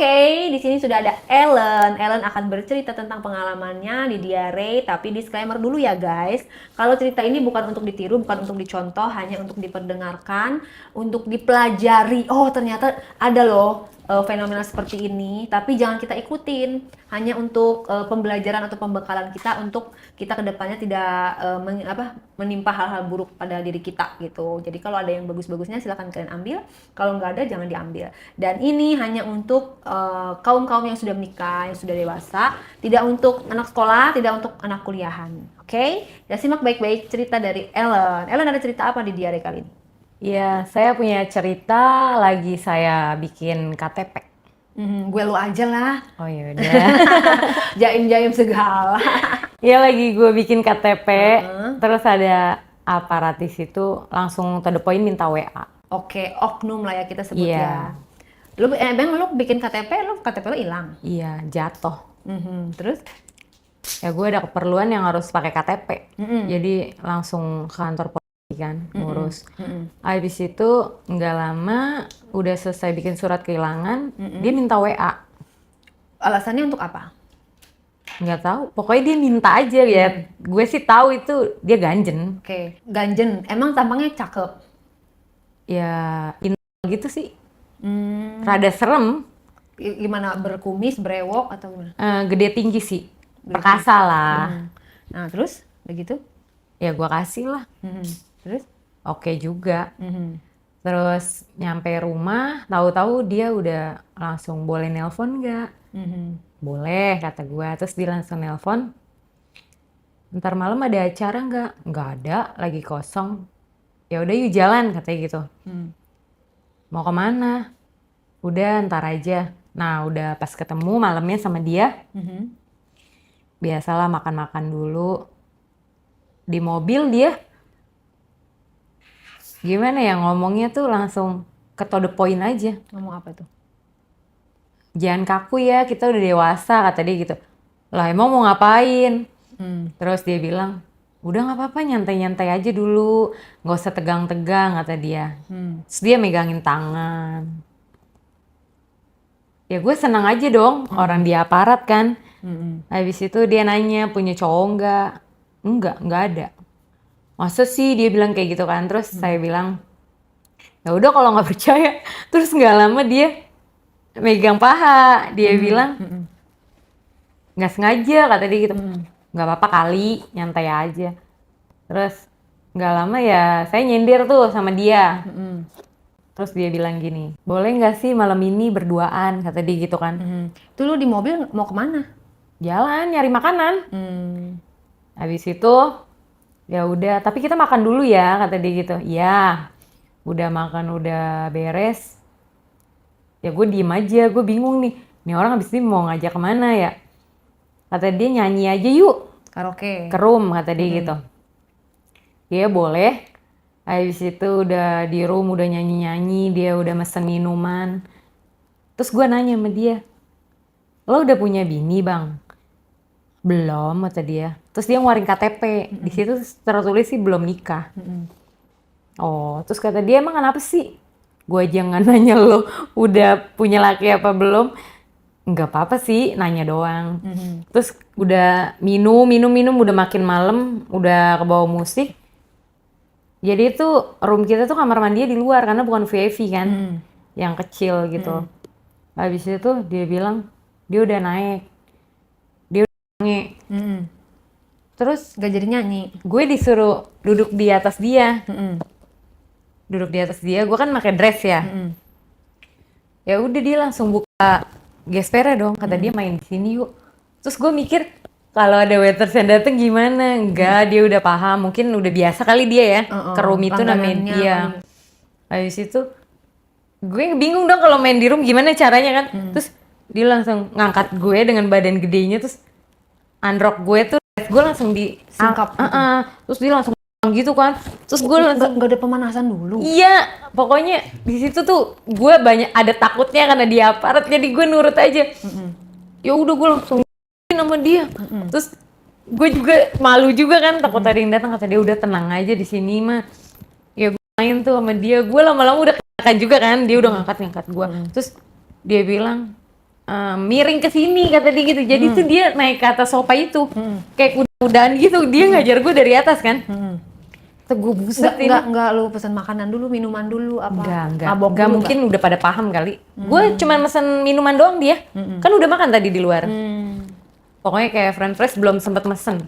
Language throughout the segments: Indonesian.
Oke, di sini sudah ada Ellen. Ellen akan bercerita tentang pengalamannya di diare, tapi disclaimer dulu ya guys. Kalau cerita ini bukan untuk ditiru, bukan untuk dicontoh, hanya untuk diperdengarkan, untuk dipelajari. Oh, ternyata ada loh fenomena seperti ini, tapi jangan kita ikutin. Hanya untuk pembelajaran atau pembekalan kita untuk kita kedepannya tidak menimpa hal-hal buruk pada diri kita gitu. Jadi kalau ada yang bagus-bagusnya silahkan kalian ambil, kalau nggak ada jangan diambil. Dan ini hanya untuk kaum-kaum yang sudah menikah, yang sudah dewasa, tidak untuk anak sekolah, tidak untuk anak kuliahan. Oke? Ya simak baik-baik cerita dari Ellen. Ellen ada cerita apa di diare kali ini? Iya, saya punya cerita lagi saya bikin KTP. Gue lu aja lah. Oh ya udah. Jaim-jaim segala. Iya lagi gue bikin KTP, Heeh. terus ada aparat di situ langsung to the point minta WA. Oke, oknum lah ya kita sebut ya. Iya, Bang, lu bikin KTP, KTP lu hilang. iya jatuh. Terus? Ya gue ada keperluan yang harus pakai KTP. Mm-mm. Jadi langsung ke kantor polisi kan Mm-mm. ngurus. Mm-mm. Habis itu nggak lama udah selesai bikin surat kehilangan, dia minta WA. Alasannya untuk apa? Nggak tahu, pokoknya dia minta aja ya. Gue sih tahu itu dia ganjen. Oke, ganjen. Emang tampangnya cakep. Ya gitu sih, Hmm, rada serem. gimana berkumis, brewok atau gimana? Gede tinggi sih, Gede tinggi. perkasa lah. Nah, terus begitu? Ya gua kasih lah, Terus? oke juga. Terus nyampe rumah, tahu-tahu dia udah langsung boleh nelpon nggak? Boleh kata gua. Terus dia langsung nelpon, ntar malam ada acara nggak? Nggak ada, lagi kosong. Ya udah yuk jalan katanya gitu. Mau kemana? Udah ntar aja. Nah udah pas ketemu malamnya sama dia, biasalah makan-makan dulu. Di mobil dia gimana ya ngomongnya tuh langsung ke to the point aja. Ngomong apa tuh? Jangan kaku ya, kita udah dewasa kata dia gitu. Lah emang mau ngapain? Terus dia bilang, udah nggak apa-apa nyantai-nyantai aja dulu, nggak usah tegang-tegang kata dia. Terus dia megangin tangan. Ya gue senang aja dong, orang dia aparat kan. Habis itu dia nanya punya cowok nggak? Nggak ada. Masa sih dia bilang kayak gitu kan. Terus saya bilang, ya udah kalau nggak percaya. Terus nggak lama dia megang paha. Dia bilang, nggak sengaja kata dia gitu. Nggak apa-apa kali, nyantai aja. Terus nggak lama ya saya nyindir tuh sama dia. Terus dia bilang gini, boleh nggak sih malam ini berduaan kata dia gitu kan. Itu lu di mobil mau kemana? Jalan nyari makanan. Habis itu ya udah, tapi kita makan dulu ya kata dia gitu. Iya, udah makan udah beres. Ya gue diem aja, gue bingung nih. Nih orang habis ini mau ngajak kemana ya? Kata dia nyanyi aja yuk, Karaoke. ke room kata dia gitu. Iya boleh. Habis itu udah di room udah nyanyi-nyanyi, dia udah mesen minuman. Terus gue nanya sama dia, lo udah punya bini bang? Belum kata dia. Terus dia ngeluarin KTP. Di situ tertulis sih belum nikah. Oh, terus kata dia emang kenapa sih? Gue aja nggak nanya lo udah punya laki apa belum? Nggak apa-apa sih, nanya doang. Terus udah minum, udah makin malam, udah kebawa musik. Jadi itu room kita tuh kamar mandinya di luar karena bukan VIP kan, yang kecil gitu. Habis itu dia bilang dia udah naik, dia udah nge. Terus Gak jadi nyanyi. gue disuruh duduk di atas dia. Duduk di atas dia, gue kan pakai dress ya. Ya udah dia langsung buka gespernya dong, kata dia main di sini yuk. Terus gue mikir kalau ada waiters yang dateng gimana? Enggak, dia udah paham, mungkin udah biasa kali dia ya ke room itu namanya langganannya dia. kali. Habis itu gue bingung dong kalau main di room gimana caranya kan. Terus dia langsung ngangkat gue dengan badan gedenya, terus unrock gue tuh, gue langsung di Singkap gitu. terus dia langsung gitu kan. Terus gue langsung Gak ada pemanasan dulu. iya, pokoknya di situ tuh gue banyak ada takutnya karena dia aparat, jadi gue nurut aja. Ya udah gue langsung sama dia. Terus gue juga malu juga kan, takut ada yang datang, kata dia udah tenang aja di sini mah. Ya gue main tuh sama dia, gue lama-lama udah kenakan juga kan, dia udah ngangkat gue. Terus dia bilang, miring ke sini kata dia gitu. Jadi tuh dia naik ke atas sofa itu. Kayak kuda-kudaan gitu. Dia ngajar gue dari atas kan. Tuh gue buset ini. Enggak lu pesan makanan dulu, minuman dulu apa? Enggak Mabok dulu, mungkin udah pada paham kali. Gue cuma mesen minuman doang dia. Kan udah makan tadi di luar. Pokoknya kayak french fries belum sempet mesen.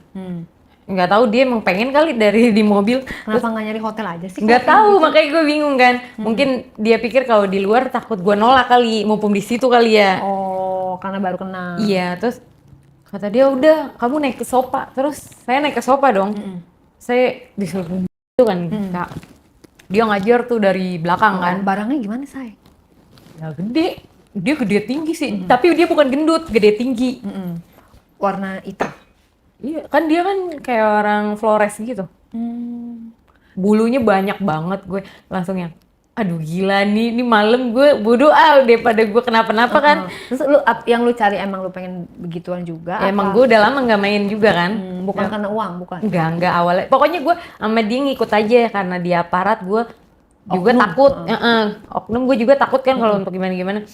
Nggak tahu dia emang pengen kali dari di mobil. Kenapa nggak nyari hotel aja sih? Nggak tahu, makanya gue bingung kan. Mungkin dia pikir kalau di luar takut gue nolak kali, mumpung di situ kali ya. Oh, karena baru kenal. Iya, terus kata dia udah kamu naik ke sofa. Terus saya naik ke sofa dong. Saya disuruh itu kan, Kak. Dia ngajar tuh dari belakang kan. Barangnya gimana, Say? Ya gede. Dia gede tinggi sih, tapi dia bukan gendut, gede tinggi. Warna hitam. Iya, kan dia kan kayak orang Flores gitu. Bulunya banyak banget, gue langsung yang aduh gila nih, ini malam gue bodo daripada gue kenapa-napa kan. Terus yang lu cari emang lu pengen begituan juga? Ya, emang gue udah lama nggak main juga kan. Bukan karena uang, bukan? Enggak awalnya. Pokoknya gue sama dia ngikut aja karena dia aparat, gue juga Oknum. takut. Oknum gue juga takut kan kalau untuk gimana-gimana.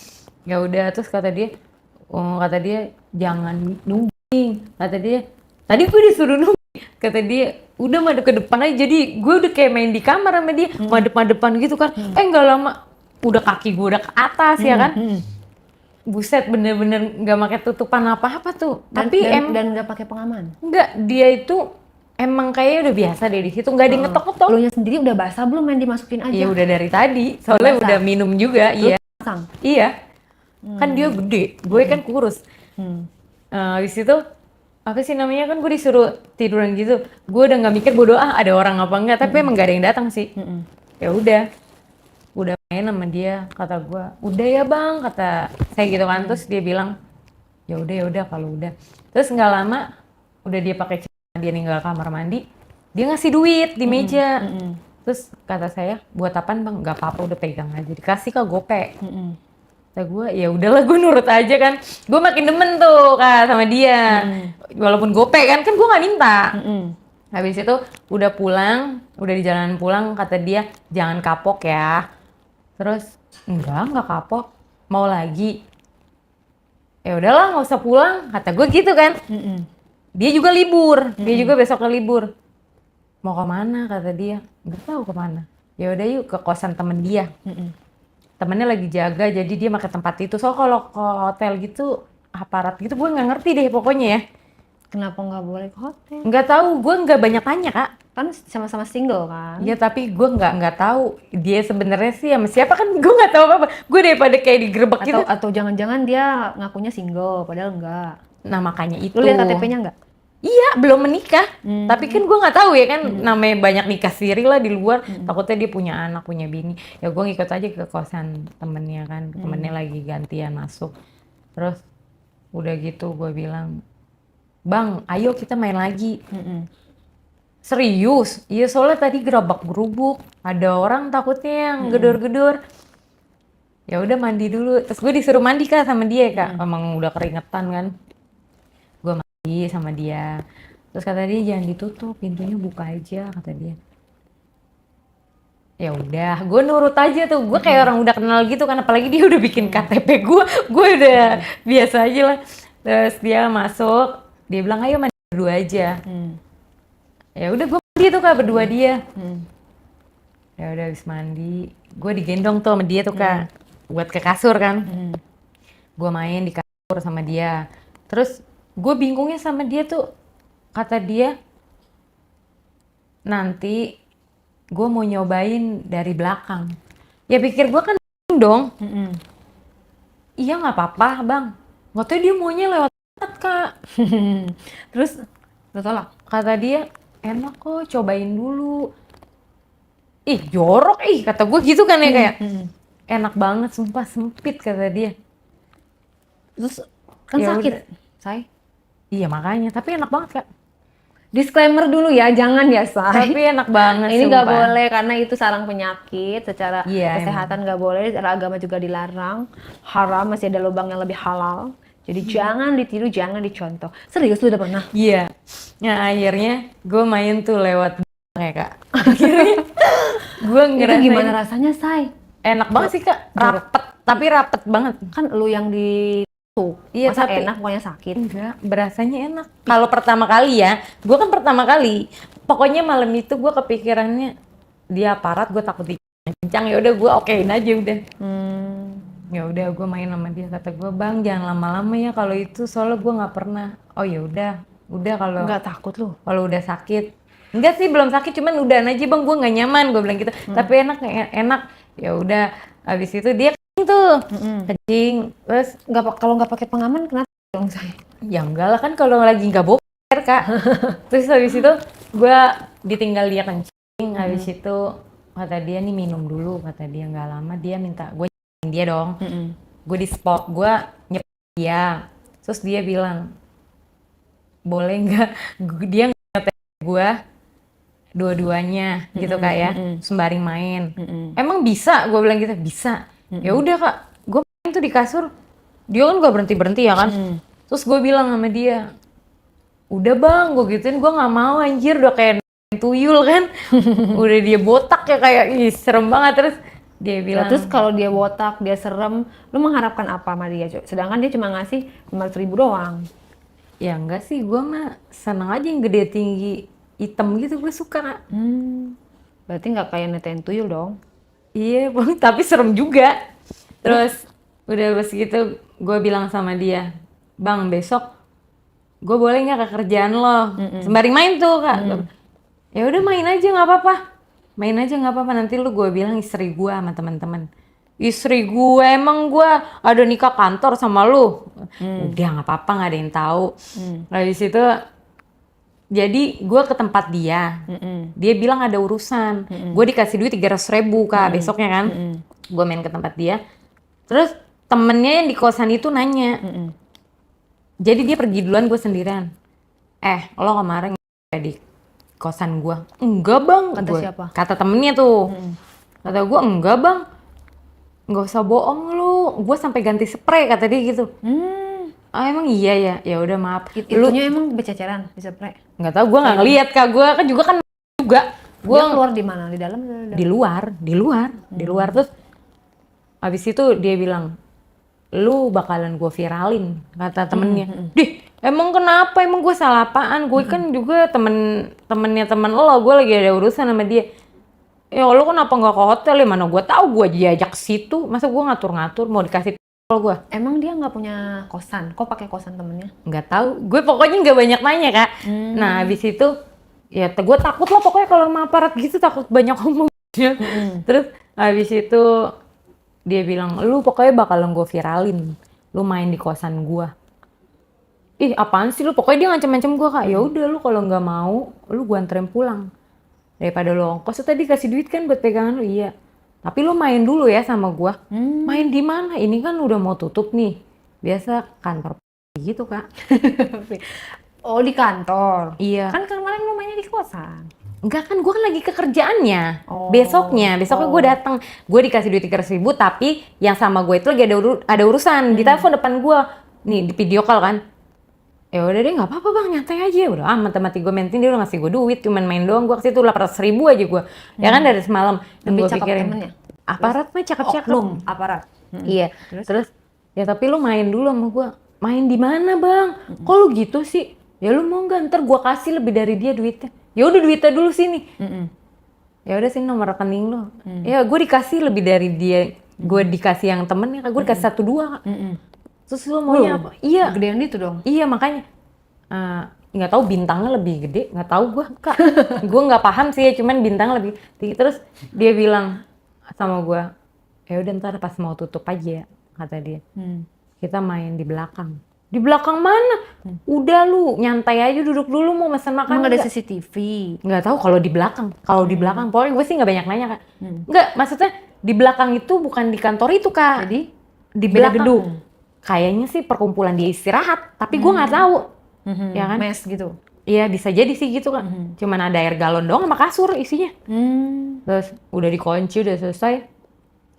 Ya udah, terus kata dia jangan nungging. Kata dia, tadi gue disuruh nungging. Kata dia, udah madep ke depan aja. Jadi gue udah kayak main di kamar sama dia, madep-madepan gitu kan. Nggak lama, udah kaki gue udah ke atas ya kan. Buset, bener-bener nggak pakai tutupan apa-apa tuh. Dan nggak pakai pengaman? Enggak, dia itu emang kayaknya udah biasa deh di situ, nggak ada yang ngetok-ngetok. Lu nya sendiri udah basah belum, main dimasukin aja? Iya udah dari tadi, soalnya Basah. udah minum juga. Lu Iya. pasang? Iya. Kan dia gede, gue kan kurus. Habis itu apa sih namanya, kan gue disuruh tiduran gitu. Gue udah nggak mikir bodo ada orang apa enggak, tapi emang gak ada yang datang sih. Ya udah main sama dia, kata gue, udah ya bang, kata saya gitu kan. Terus dia bilang, ya udah kalau udah. Terus nggak lama, udah dia pakai celana, dia ninggal kamar mandi, dia ngasih duit di meja. Terus kata saya, buat apaan bang? Nggak apa-apa, udah pegang aja. Dikasih ke gope. Kata gue, ya udahlah, gue nurut aja kan. Gue makin demen tuh kak sama dia. Walaupun gope kan gue nggak minta. Habis itu udah pulang, udah di jalanan pulang, kata dia jangan kapok ya. Terus enggak kapok, mau lagi. Ya udahlah nggak usah pulang, kata gue gitu kan. Dia juga libur, dia juga besok libur. Mau kemana kata dia? Nggak tahu kemana. Ya udah yuk ke kosan temen dia. Temennya lagi jaga, jadi dia pakai tempat itu. So kalau ke hotel gitu, aparat gitu, gue nggak ngerti deh pokoknya ya. Kenapa nggak boleh ke hotel? Nggak tahu, gue nggak banyak tanya kak. Kan sama-sama single kan? Ya tapi gue nggak tahu dia sebenarnya sih sama siapa, kan gue nggak tahu apa-apa. Gue daripada kayak digerebek gitu. Atau jangan-jangan dia ngakunya single, padahal enggak. Nah makanya itu. Lu lihat KTP-nya nggak? Iya, belum menikah. Tapi kan gue nggak tahu ya kan, namanya banyak nikah siri lah di luar. Takutnya dia punya anak, punya bini. Ya gue ngikut aja ke kosan temennya kan. Temennya lagi gantian masuk. Terus udah gitu gue bilang, bang, ayo kita main lagi. Serius? Iya soalnya tadi gerabak-gerubuk. Ada orang takutnya yang gedor-gedor. Ya udah mandi dulu. Terus gue disuruh mandi kak sama dia kak. Emang udah keringetan kan. Gue mandi sama dia. Terus kata dia jangan ditutup, pintunya buka aja kata dia. Ya udah, gue nurut aja tuh. Gue kayak orang udah kenal gitu kan. Apalagi dia udah bikin KTP gue udah biasa aja lah. Terus dia masuk, dia bilang ayo mandi berdua aja. Ya udah gue mandi tuh kak berdua dia. Ya udah habis mandi, gue digendong tuh sama dia tuh kak, buat ke kasur kan. Gue main di kasur sama dia. Terus gue bingungnya sama dia tuh, kata dia nanti gue mau nyobain dari belakang. Ya pikir gue kan dong. Iya nggak apa-apa bang. Nggak tahu dia maunya lewat kak. Terus lu tolak? Kata dia enak kok, cobain dulu. Ih jorok kata gue gitu kan ya, kayak enak banget sumpah, sempit kata dia. Terus kan Ya sakit, udah. Say. Iya makanya, tapi enak banget kak. Disclaimer dulu ya, jangan ya Say. Tapi enak banget. Ini nggak sumpah. boleh karena itu sarang penyakit, secara Iya, kesehatan nggak boleh, secara agama juga dilarang, haram, masih ada lubang yang lebih halal. Jadi jangan ditiru, jangan dicontoh. Serius lu udah pernah? Iya. Nah akhirnya gue main tuh lewat ya kak. Akhirnya gue Itu ngerasain gimana rasanya, Say? enak banget sih kak. Rapet, tapi rapet banget. Kan lu yang di Tuh, Iya, masa tapi enak pokoknya sakit. enggak, berasanya enak. Kalau pertama kali ya, gue kan pertama kali. Pokoknya malam itu gue kepikirannya dia aparat, gue takut dikencang. Ya udah gue okein aja udah. Ya udah gue main sama dia, kata gue, "Bang, jangan lama-lama ya kalau itu, soalnya gue nggak pernah." Oh ya udah kalau Nggak takut lu? udah sakit. Enggak sih, belum sakit, cuman udah aja Bang, gue nggak nyaman, gue bilang gitu. Tapi enak enak. Ya udah, habis itu dia kencing tuh. Kencing, terus Kalau nggak pakai pengaman kenapa dong saya? ya enggak lah, kan kalau lagi nggak boker Kak. Terus habis itu gue ditinggal dia kencing, habis itu kata dia nih minum dulu, kata dia. Nggak lama dia minta gue nyepetin dia dong. Gue di spot, gue nyepetin dia. Terus dia bilang, boleh nggak dia ngatain gue dua-duanya gitu Kak ya, sembari main. Emang bisa? Gue bilang gitu, bisa. Ya udah Kak, gue main tuh di kasur, dia kan gak berhenti ya kan. Terus gue bilang sama dia, udah Bang, gue gituin, gue nggak mau anjir, udah kayak tuyul kan. Udah dia botak ya, kayak ih serem banget. Terus dia bilang, Terus kalau dia botak, dia serem, lu mengharapkan apa sama dia? Sedangkan dia cuma ngasih 500.000 doang. ya enggak sih, gue mah seneng aja yang gede tinggi hitam gitu, gue suka Kak. Berarti nggak kayak netain tuyul dong? Iya Bang, tapi serem juga. Terus udah pas gitu gue bilang sama dia, Bang, besok gue boleh nggak ke kerjaan lo? Sembari main tuh Kak. Ya udah main aja nggak apa-apa. Main aja nggak apa-apa, nanti lu gue bilang istri gue sama teman-teman. Istri gue, emang gue ada nikah kantor sama lu? Udah nggak apa-apa, nggak ada yang tahu. Habis itu jadi gue ke tempat dia, dia bilang ada urusan. Gue dikasih duit 300.000 Kak besoknya kan. Gue main ke tempat dia, terus temennya yang di kosan itu nanya. Jadi dia pergi duluan, gue sendirian. Lo kemarin di kosan gue? Enggak Bang. Kata siapa? Kata temennya tuh. Kata gue, enggak Bang, nggak usah bohong lu, gue sampai ganti spray, kata dia gitu. Emang iya ya? Ya udah maaf. Itunya emang bececeran, bisa spray? Nggak tahu, gue nggak ngeliat Kak, gue kan juga Dia keluar di mana? Di dalam? di luar. Terus abis itu dia bilang, lu bakalan gue viralin, kata temennya. Dih, emang kenapa? Emang gue salah apaan? Gue kan juga temennya temen lo, gue lagi ada urusan sama dia. Ya lo kenapa nggak ke hotel ya? Mana gue tahu, gue diajak ke situ. Masa gue ngatur-ngatur mau dikasih gue? Emang dia nggak punya kosan? Kok pakai kosan temennya? Nggak tahu. Gue pokoknya nggak banyak nanya Kak. Nah habis itu ya gue takut lah pokoknya kalau sama aparat gitu, takut banyak ngomong. Terus habis itu dia bilang, lu pokoknya bakalan gue viralin, lu main di kosan gue. Ih apaan sih lu? Pokoknya dia ngancem-ngancem gue Kak. Ya udah lu kalau nggak mau, lu gue anterin pulang. Daripada lo ongkos, tadi kasih duit kan buat pegangan lu, iya. Tapi lu main dulu ya sama gue. Main di mana? Ini kan udah mau tutup nih. Biasa kantor gitu Kak. Oh di kantor? Iya. Kan kemarin lu mainnya di kosan? Enggak kan, gue kan lagi ke kerjaannya. Oh. Besoknya gue datang, gue dikasih duit 300.000, tapi yang sama gue itu lagi ada urusan. Di telepon depan gue, nih di video call kan. Ya udah deh, nggak apa-apa Bang, nyantai aja. Udah mati gue mentin, dia udah ngasih gue duit, cuman main doang. Gue ke situ 800.000 aja gue. Ya kan dari semalam. Yang Lebih gue cakep pikirin, temennya? aparat mah cakep-cakep. Aparat? Iya. Terus ya tapi lu main dulu sama gue. Main di mana Bang? Kok lu gitu sih? Ya lu mau nggak, ntar gue kasih lebih dari dia duitnya. Ya udah duitnya dulu sini. Ya udah sini nomor rekening lo. Ya gue dikasih lebih dari dia. Gue dikasih yang temennya, gue dikasih 1-2. Terus lu maunya apa? Iya. Gedean itu dong? Iya makanya. Nggak tahu bintangnya lebih gede, nggak tahu gue Kak. Gue nggak paham sih ya, cuman bintang lebih tinggi. Terus dia bilang sama gue, ya udah ntar pas mau tutup aja, kata dia. Kita main di belakang. Di belakang mana? Udah lu nyantai aja, duduk dulu, mau pesan makan. Emang ada CCTV? Nggak tahu kalau di belakang. Kalau di belakang, pokoknya gue sih nggak banyak nanya Kak. Nggak, maksudnya di belakang itu bukan di kantor itu Kak. Jadi di beda belakang gedung? Kayaknya sih perkumpulan dia istirahat, tapi gue nggak tahu. Ya kan? Mes gitu? Iya bisa jadi sih gitu Kak. Cuman ada air galon doang sama kasur isinya. Terus udah dikunci, udah selesai.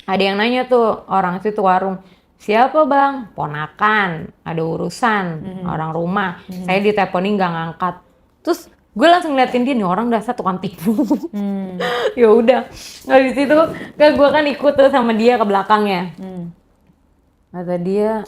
Ada yang nanya tuh orang situ warung, siapa Bang? Ponakan, ada urusan, orang rumah. Saya diteleponin nggak ngangkat. Terus gue langsung ngeliatin dia, nih orang dasar tukang tipu. Ya udah, habis itu kan gue kan ikut tuh sama dia ke belakangnya. Kata dia,